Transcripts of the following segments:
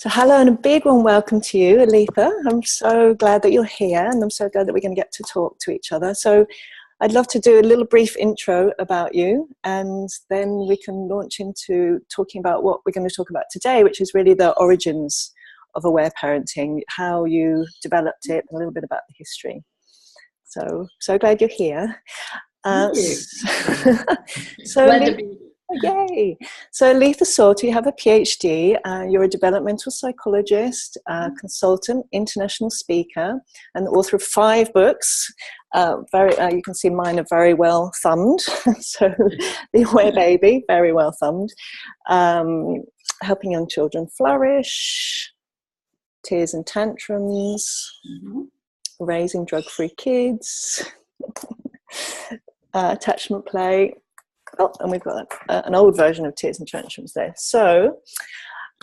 So hello and a big warm welcome to you, Aletha. I'm so glad that you're here, and I'm so glad that we're going to get to talk to each other. So I'd love to do a little brief intro about you, and then we can launch into talking about what we're going to talk about today, which is really the origins of aware parenting, how you developed it, and a little bit about the history. So glad you're here. Thank you. So Glad to be here. Yay! So Aletha Solter, you have a Ph.D. You're a developmental psychologist, consultant, international speaker, and the author of 5 books. You can see mine are very well thumbed. So The Aware Baby, very well thumbed. Helping Young Children Flourish, Tears and Tantrums, Raising Drug-Free Kids, Attachment Play. Oh, and we've got an old version of Tears and Tantrums there. So,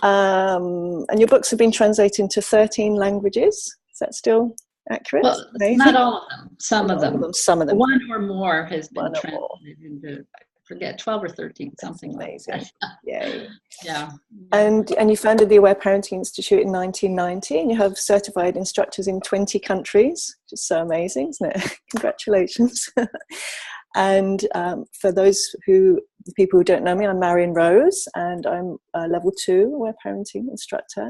and your books have been translated into 13 languages. Is that still accurate? Well, not all of them. Some of them. Some of them. One or more has been translated into, I forget, 12 or 13, something like that. Yay. Yeah. And you founded the Aware Parenting Institute in 1990, and you have certified instructors in 20 countries, which is so amazing, isn't it? Congratulations. And for the people who don't know me, I'm Marion Rose, and I'm a level 2 aware parenting instructor.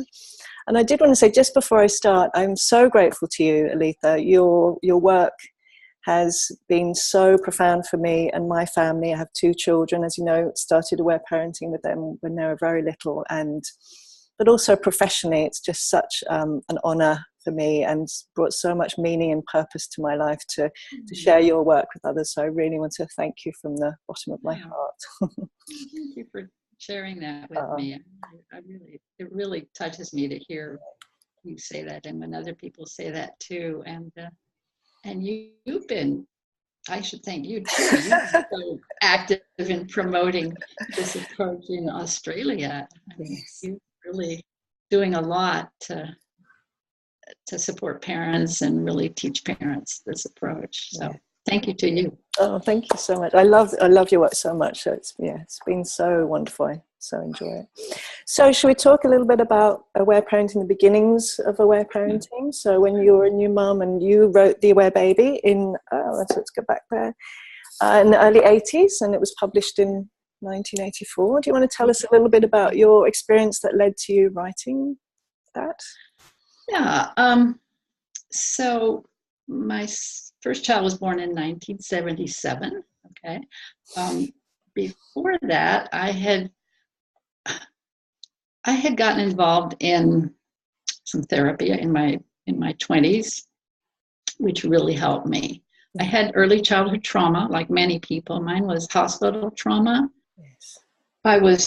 And I did want to say, just before I start, I'm so grateful to you, Aletha. Your work has been so profound for me and my family. I have 2 children, as you know, started aware parenting with them when they were very little, but also professionally, it's just such an honor for me, and brought so much meaning and purpose to my life to share your work with others. So I really want to thank you from the bottom of my heart. Thank you for sharing that with me. It really touches me to hear you say that, and when other people say that too. And you've been, I should thank you too. You've been so active in promoting this approach in Australia. I mean, you're really doing a lot to support parents and really teach parents this approach. So thank you to you. Oh, thank you so much. I love your work so much. So it's been so wonderful. I so enjoy it. So should we talk a little bit about aware parenting, the beginnings of aware parenting? So when you were a new mum and you wrote The Aware Baby in, let's go back there, in the early 80s, and it was published in 1984. Do you want to tell us a little bit about your experience that led to you writing that? Yeah. So my first child was born in 1977. Okay. Before that, I had gotten involved in some therapy in my 20s, which really helped me. I had early childhood trauma, like many people. Mine was hospital trauma. Yes.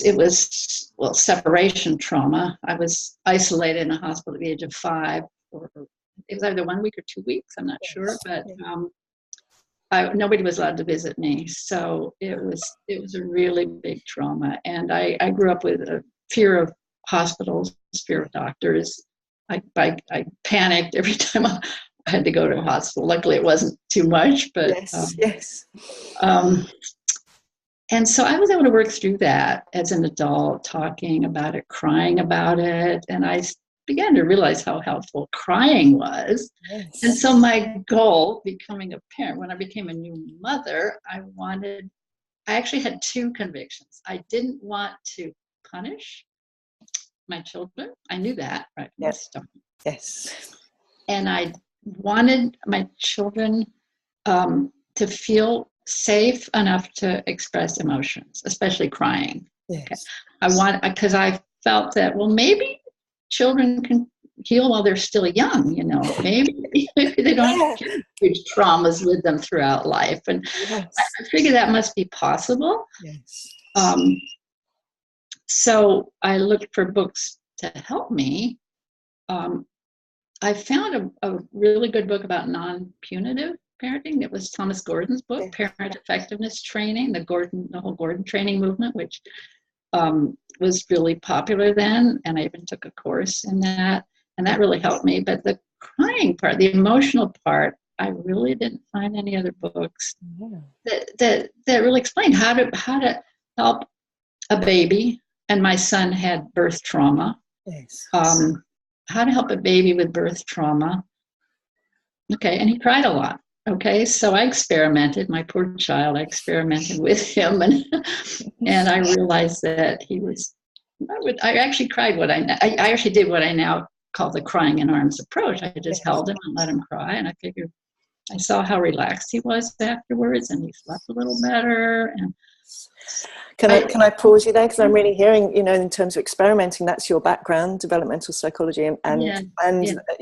It was separation trauma. I was isolated in a hospital at the age of 5, or it was either 1 week or 2 weeks, I'm not sure, but nobody was allowed to visit me. So it was a really big trauma. And I grew up with a fear of hospitals, fear of doctors. I panicked every time I had to go to a hospital. Luckily it wasn't too much, but yes. And so I was able to work through that as an adult, talking about it, crying about it. And I began to realize how helpful crying was. Yes. And so my goal, becoming a parent, when I became a new mother, I actually had 2 convictions. I didn't want to punish my children. I knew that, right? Yes. Yes. And I wanted my children to feel safe enough to express emotions, especially crying. Yes. Okay. Because I felt that, well, maybe children can heal while they're still young, maybe they don't have huge traumas with them throughout life. And I figured that must be possible. Yes. So I looked for books to help me. I found a really good book about non-punitive parenting. It was Thomas Gordon's book, Parent Effectiveness Training, the whole Gordon training movement, which was really popular then. And I even took a course in that, and that really helped me. But the crying part, the emotional part, I really didn't find any other books that really explained how to help a baby. And my son had birth trauma. Yes. How to help a baby with birth trauma. Okay, and he cried a lot. Okay, so I experimented, my poor child, I experimented with him, and I realized that he was, I actually cried I actually did what I now call the crying in arms approach. I just held him and let him cry, and I figured, I saw how relaxed he was afterwards, and he slept a little better. And Can I pause you there? Because I'm really hearing, in terms of experimenting, that's your background, developmental psychology, and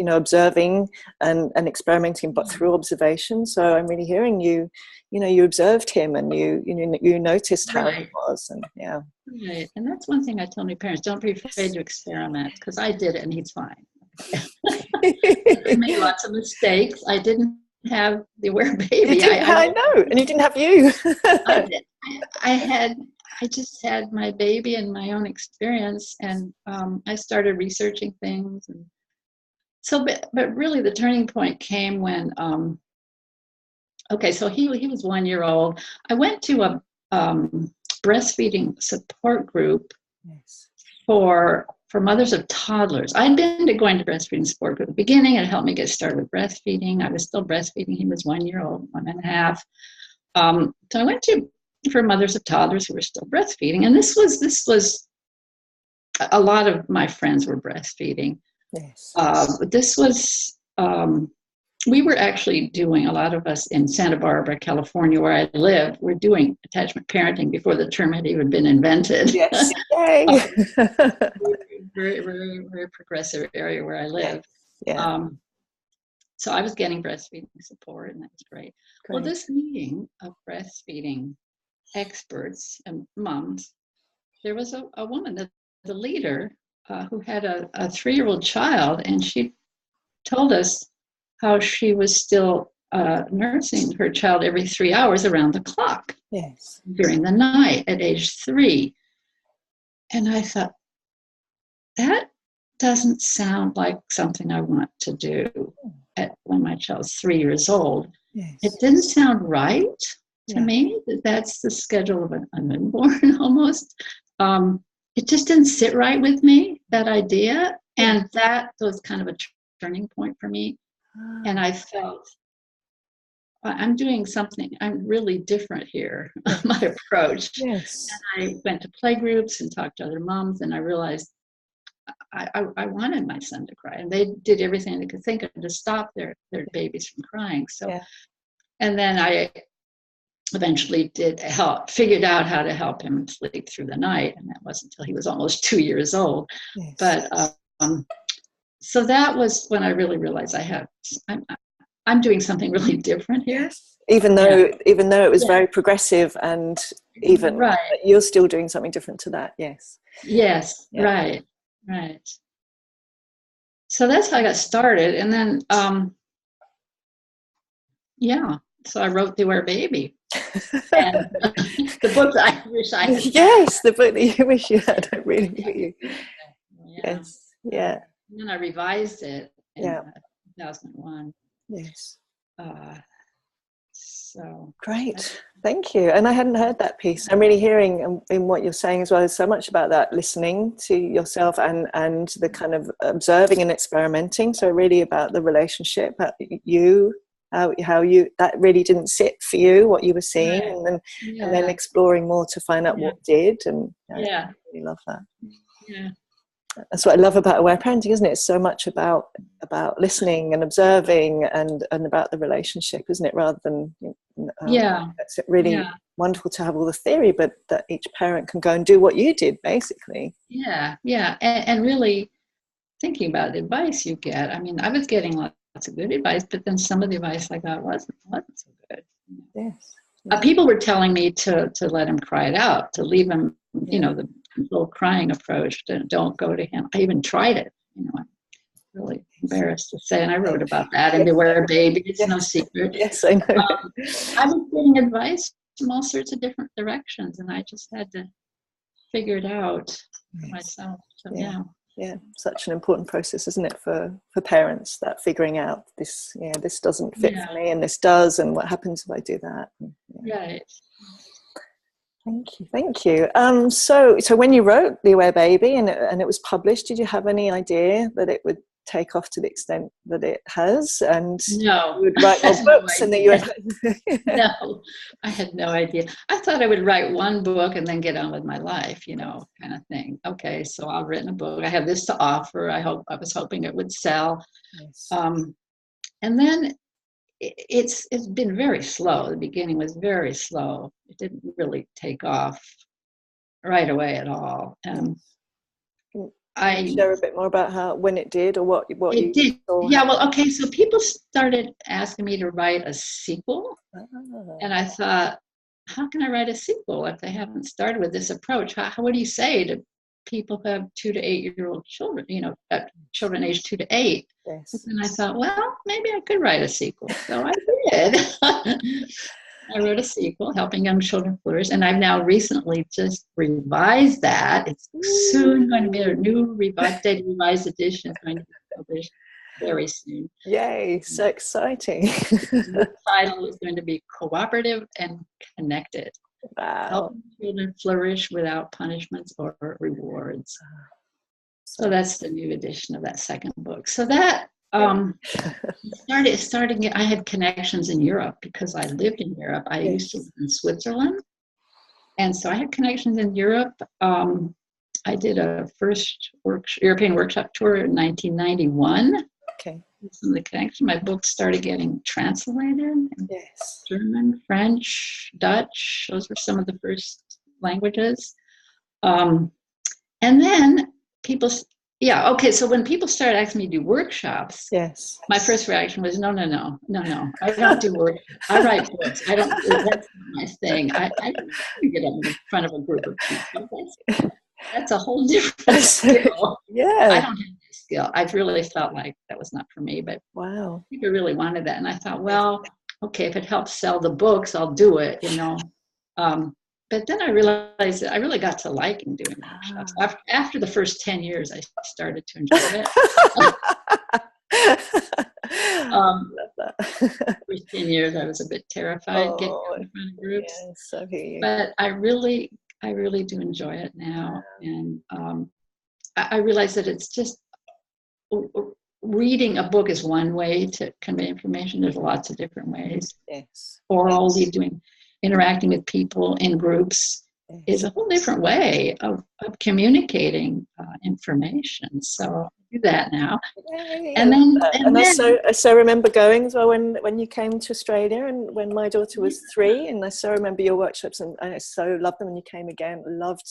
observing and experimenting, but through observation. So I'm really hearing you, you observed him and you noticed how he was, and Right, and that's one thing I tell my parents: don't be afraid to experiment, because I did it and he's fine. I made lots of mistakes. I didn't have the aware baby. I know, and you didn't have you. I just had my baby and my own experience, and I started researching things. And so, but really the turning point came when, so he was 1 year old. I went to a breastfeeding support group for mothers of toddlers. I'd been going to breastfeeding support group at the beginning. It helped me get started with breastfeeding. I was still breastfeeding. He was 1 year old, 1.5. So I went for mothers of toddlers who were still breastfeeding. And this was a lot of my friends were breastfeeding. Yes. This was, we were actually doing, a lot of us in Santa Barbara, California, where I live, we're doing attachment parenting before the term had even been invented. Yes. Yay. Very, very, very progressive area where I live. Yeah. So I was getting breastfeeding support, and that was great. Well, this meeting of breastfeeding experts and moms, there was a woman, the leader, who had a 3-year-old child, and she told us how she was still nursing her child every 3 hours around the clock. Yes. During the night at age 3. And I thought, that doesn't sound like something I want to do when my child's 3 years old. Yes. It didn't sound right to me. That's the schedule of a newborn almost. It just didn't sit right with me, that idea. And that was kind of a turning point for me. And I felt, I'm doing something, I'm really different here, my approach. Yes. And I went to play groups and talked to other moms, and I realized I wanted my son to cry, and they did everything they could think of to stop their babies from crying. So, and then I eventually figured out how to help him sleep through the night, and that wasn't until he was almost 2 years old. Yes. But so that was when I really realized I'm doing something really different here. Yes. Even though it was very progressive, and even you're still doing something different to that. Yes. Yes. Yeah. Right. So that's how I got started, and then so I wrote The Aware Baby, and the book that I wish I had. Yes, the book that you wish you had. I really do. Yes. Yeah. And then I revised it in 2001. Yes. So great. Thank you. And I hadn't heard that piece. I'm really hearing in what you're saying as well. There's so much about that listening to yourself and the kind of observing and experimenting. So really about the relationship, how you that really didn't sit for you, what you were seeing, and then exploring more to find out what did. And I really love that. Yeah. That's what I love about aware parenting, isn't it? It's so much about listening and observing and about the relationship, isn't it? Rather than it's really wonderful to have all the theory, but that each parent can go and do what you did, basically. And really thinking about the advice you get. I mean, I was getting lots of good advice, but then some of the advice I got wasn't so good. Yes. People were telling me to let him cry it out, to leave him, the little crying approach, don't go to him. I even tried it, I'm really embarrassed to say, and I wrote about that in Beware Baby. It's no secret. Yes, I know. I was getting advice from all sorts of different directions, and I just had to figure it out for myself. So yeah, such an important process, isn't it, for parents, that figuring out this doesn't fit for me and this does, and what happens if I do that. Right. Thank you, thank you. So when you wrote The Aware Baby and it was published, did you have any idea that it would take off to the extent that it has, and No, you would write more books, and that you would? no, I had no idea. I thought I would write one book and then get on with my life, kind of thing. Okay, so I've written a book. I have this to offer. I was hoping it would sell. Yes. And then it's been very slow. The beginning was very slow. It didn't really take off right away at all. Can you share a bit more about when it did, or what it did. Yeah, well, okay, so people started asking me to write a sequel. And I thought, how can I write a sequel if they haven't started with this approach? What do you say to people who have 2 to 8 year old children, children aged 2 to 8? Yes. And I thought, well, maybe I could write a sequel. So I did. I wrote a sequel, Helping Young Children Flourish, and I've now recently just revised that. It's soon going to be a new revised edition, going to be published very soon. Yay, so exciting. The title is going to be Cooperative and Connected. Wow. Helping children flourish without punishments or rewards. So that's the new edition of that second book. So that starting. I had connections in Europe because I lived in Europe. I used to live in Switzerland, and so I had connections in Europe. I did a first European workshop tour in 1991. Okay. Some of the connection. My books started getting translated. Yes. German, French, Dutch. Those were some of the first languages. And then people. Yeah, okay, so when people started asking me to do workshops, yes, my first reaction was, no, I don't do workshops. I write books. That's not my thing. I don't get up in front of a group of people. That's a whole different skill. Yeah. I don't have that skill. I've really felt like that was not for me, but wow, people really wanted that. And I thought, well, okay, if it helps sell the books, I'll do it, But then I realized that I really got to liking doing workshops. After the first 10 years, I started to enjoy it. First 10 years, I was a bit terrified getting out in front of groups. Yes, I hear you. But I really do enjoy it now. And I realize that it's just reading a book is one way to convey information. There's lots of different ways. Yes. Oral, interacting with people in groups is a whole different way of communicating information. So I do that now. Yay. And then I so remember going as well when you came to Australia, and when my daughter was 3, and I so remember your workshops, and I so loved them when you came again. I love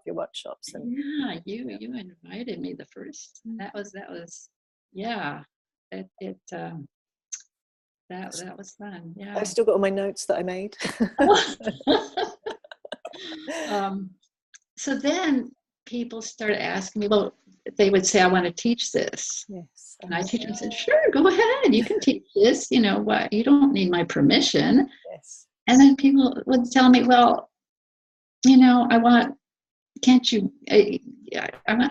your workshops. And yeah, you invited me the first. That was That was fun. Yeah. I've still got all my notes that I made. So then people started asking me, well, they would say, I want to teach this. Yes. And I teach them, said, sure, go ahead. You can teach this. What? You don't need my permission. Yes. And then people would tell me, well, I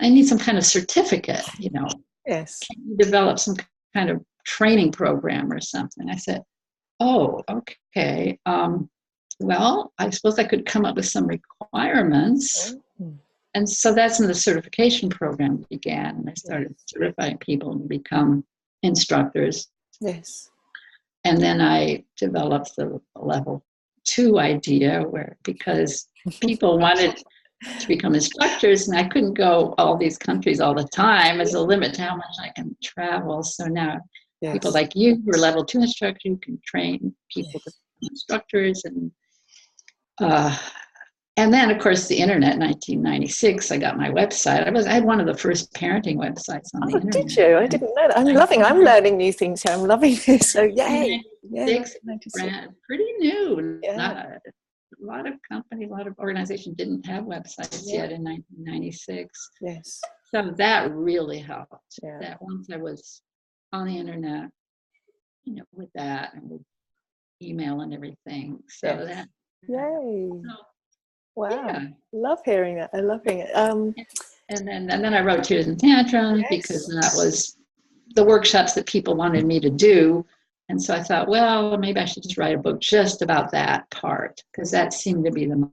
need some kind of certificate, Yes. Can you develop some kind of training program or something? I said, oh, okay. Well, I suppose I could come up with some requirements. Mm-hmm. And so that's when the certification program began. And I started certifying people to become instructors. Yes. And then I developed the level 2 idea because people wanted to become instructors, and I couldn't go all these countries all the time. There's a limit to how much I can travel. So now people like you who are level 2 instructors, you can train people to become instructors. And then, of course, the internet, 1996, I got my website. I had one of the first parenting websites on the internet. Did you? I didn't know that. I'm learning new things here. I'm loving this. So yay. 96, pretty new. Yeah. A lot of companies, a lot of organizations didn't have websites yet in 1996. Yes. So that really helped. Yeah. That once I was on the internet, with that and with email and everything. So that. Yay. So, wow. Yeah. Love hearing that. I love hearing it. And then I wrote Tears and Tantrums because that was the workshops that people wanted me to do. And so I thought, well, maybe I should just write a book just about that part, because that seemed to be the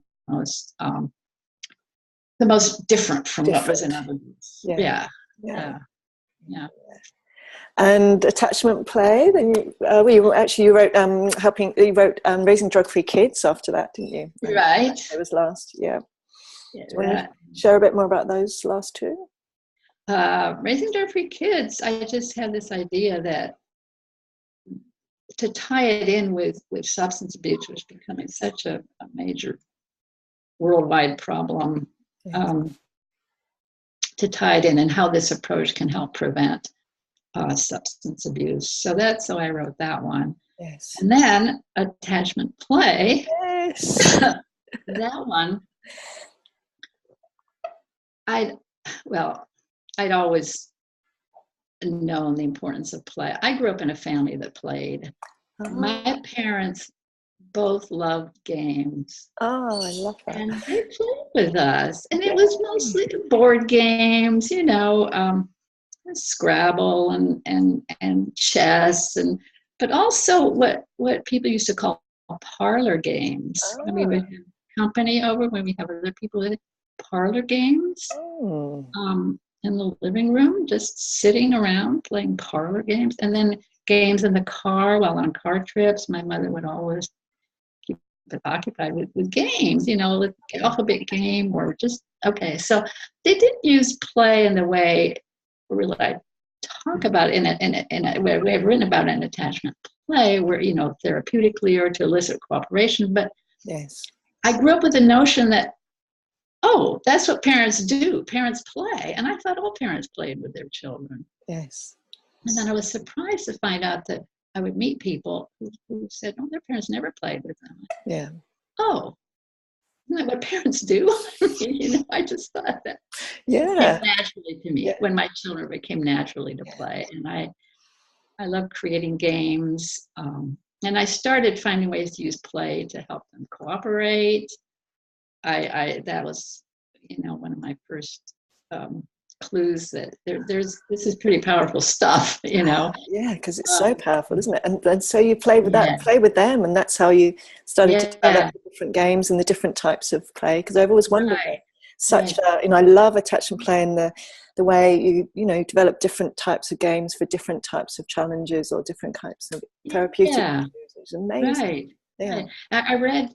most different from what was in other books. Yeah. Yeah. And attachment play. Then you wrote Raising Drug-Free Kids after that, didn't you? Right. It was last. Yeah. Do you want That. to share a bit more about those last two? Raising Drug-Free Kids, I just had this idea that to tie it in with substance abuse, which was becoming such a major worldwide problem, to tie it in and how this approach can help prevent substance abuse. So that's how I wrote that one. Yes. And then attachment play. Yes. That one, I'd always known the importance of play. I grew up in a family that played. My parents both loved games. Oh, I love that. And they played with us. And it was mostly board games, Scrabble and chess, but also what people used to call parlor games. When we would have company over, when we have other people in parlor games in the living room, just sitting around playing parlor games, and then games in the car while on car trips. My mother would always keep it occupied with games, with alphabet game or just so they didn't use play in the way really I talk about it in a way I've written about an attachment play where therapeutically or to elicit cooperation. But I grew up with the notion that that's what parents do. Parents play, and I thought all parents played with their children. Yes. And then I was surprised to find out that I would meet people who said, "Oh, their parents never played with them." Yeah. Oh, isn't that what parents do? I just thought that came naturally to me when my children became naturally to play. And I love creating games. And I started finding ways to use play to help them cooperate. That was, one of my first clues that this is pretty powerful stuff, Yeah, because it's so powerful, isn't it? And so you play with them, and that's how you started to develop the different games and the different types of play. Because I've always wondered, I love attachment play and the way you develop different types of games for different types of challenges or different types of therapeutic issues. It's amazing. Right. I read.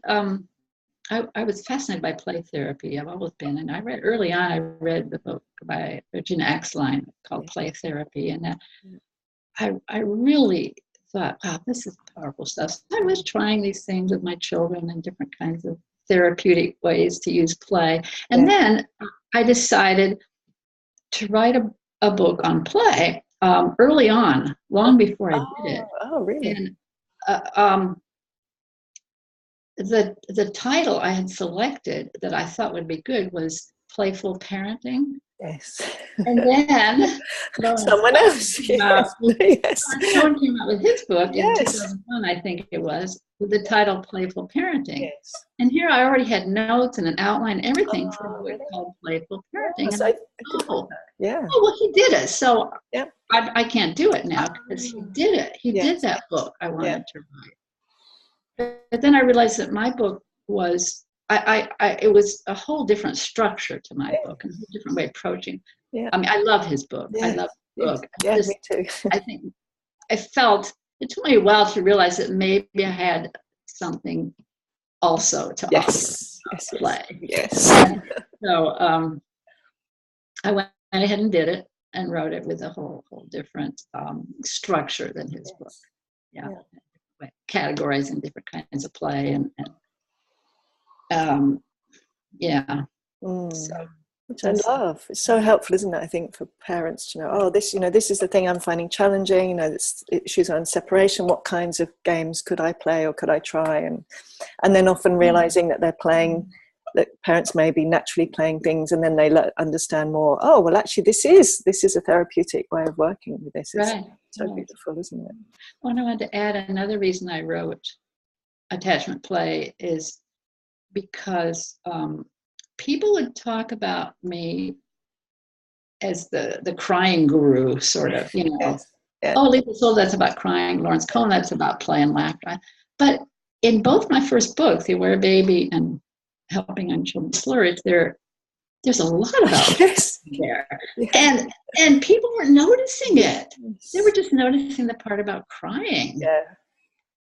I was fascinated by play therapy. I've always been, and early on. I read the book by Virginia Axline called Play Therapy, and I really thought, wow, this is powerful stuff. So I was trying these things with my children and different kinds of therapeutic ways to use play, and then I decided to write a book on play early on, long before I did it. Oh, really? And the title I had selected that I thought would be good was Playful Parenting. Yes. And then someone else. Someone came out with his book in 2001, I think it was, with the title Playful Parenting. Yes. And here I already had notes and an outline, everything for a book called Playful Parenting. And well, he did it. So I can't do it now because he did it. He did that book I wanted to write. But then I realized that my book was, it was a whole different structure to my book and a different way of approaching. Yeah. I mean, I love his book. I love the book. Yeah, me too. I think it took me a while to realize that maybe I had something also to offer play. Yes. So I went ahead and did it and wrote it with a whole different structure than his book. Yeah. Categorizing different kinds of play and which I love. It's so helpful, isn't it? I think for parents to know, this is the thing I'm finding challenging. It's issues on separation. What kinds of games could I play or could I try? And then often realizing that they're playing, that parents may be naturally playing things, and then they understand more. Oh, well, actually, this is a therapeutic way of working with this. It's so beautiful, isn't it? Well, I wanted to add another reason I wrote attachment play is because people would talk about me as the crying guru, sort of, Aletha Solter, that's about crying. Lawrence Cohen, that's about play and laughter. But in both my first books, The Aware Baby and helping on children flourish, there's a lot about Yes. there. Yeah. And people weren't noticing it. They were just noticing the part about crying. Yeah.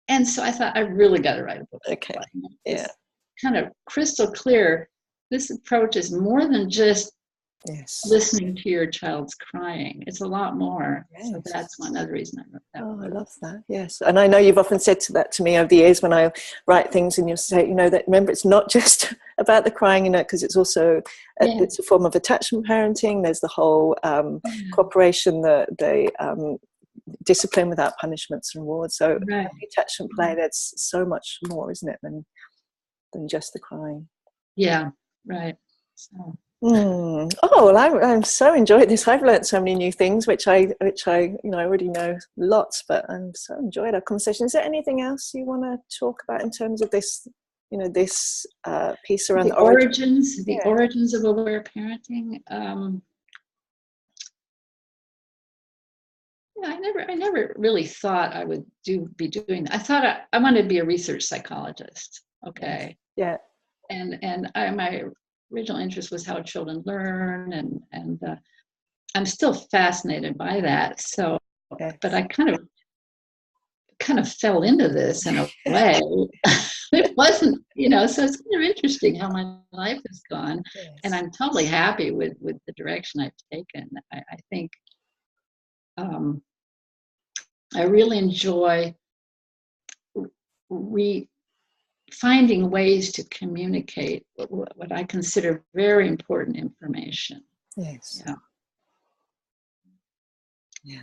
And so I thought, I really got to write a book. Okay. It's kind of crystal clear. This approach is more than just listening to your child's crying. It's a lot more. Yes. So that's one other reason I wrote that. Oh, I love that. Yes. And I know you've often said that to me over the years when I write things, and you'll say, that remember, it's not just about the crying, because it's also, it's a form of attachment parenting. There's the whole cooperation, the discipline without punishments and rewards. So attachment play, that's so much more, isn't it, than just the crying. Yeah, right. So. Oh, well, I'm so enjoyed this. I've learned so many new things, which I already know lots, but I'm so enjoyed our conversation. Is there anything else you want to talk about in terms of this, this piece around the origins, the origins of aware parenting? I never really thought I would be doing that. I thought I wanted to be a research psychologist. Okay. Yeah. And my original interest was how children learn, and I'm still fascinated by that. So, but I kind of fell into this in a way. It wasn't, so it's kind of interesting how my life has gone, and I'm totally happy with the direction I've taken. I think I really enjoy finding ways to communicate what I consider very important information. Yes. Yeah.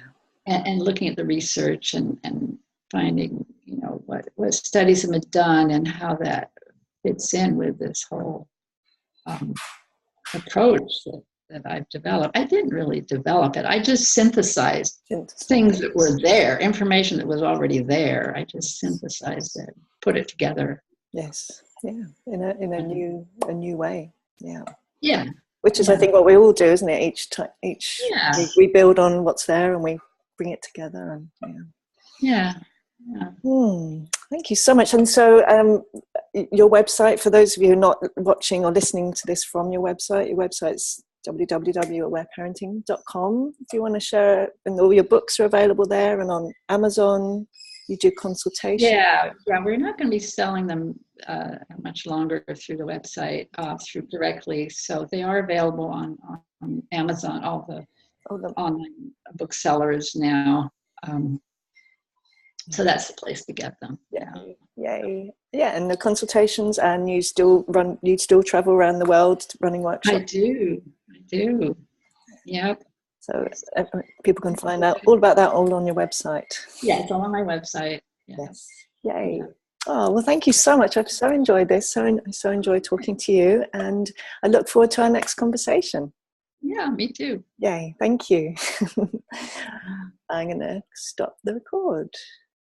And looking at the research and finding, what studies have been done and how that fits in with this whole approach that I've developed. I didn't really develop it. I just synthesized things that were there, information that was already there. I just synthesized it, put it together. Yes. Yeah. In a new way. Yeah. Yeah. Which is, I think, what we all do, isn't it? Each we build on what's there and we bring it together. And Thank you so much. And so, your website, for those of you who are not watching or listening to this from your website's www.awareparenting.com. Do you want to share? And all your books are available there, and on Amazon. You do consultation. Yeah. We're not going to be selling them much longer through the website, through directly. So they are available on Amazon, all the online booksellers now. So that's the place to get them. Yay. Yeah, and the consultations, and you still travel around the world running workshops? I do. Yep. So people can find out all about that all on your website. Yeah, it's all on my website. Yes. Yay. Yeah. Oh, well, thank you so much. I've so enjoyed this. I so enjoyed talking to you, and I look forward to our next conversation. Yeah, me too. Yay. Thank you. I'm going to stop the record.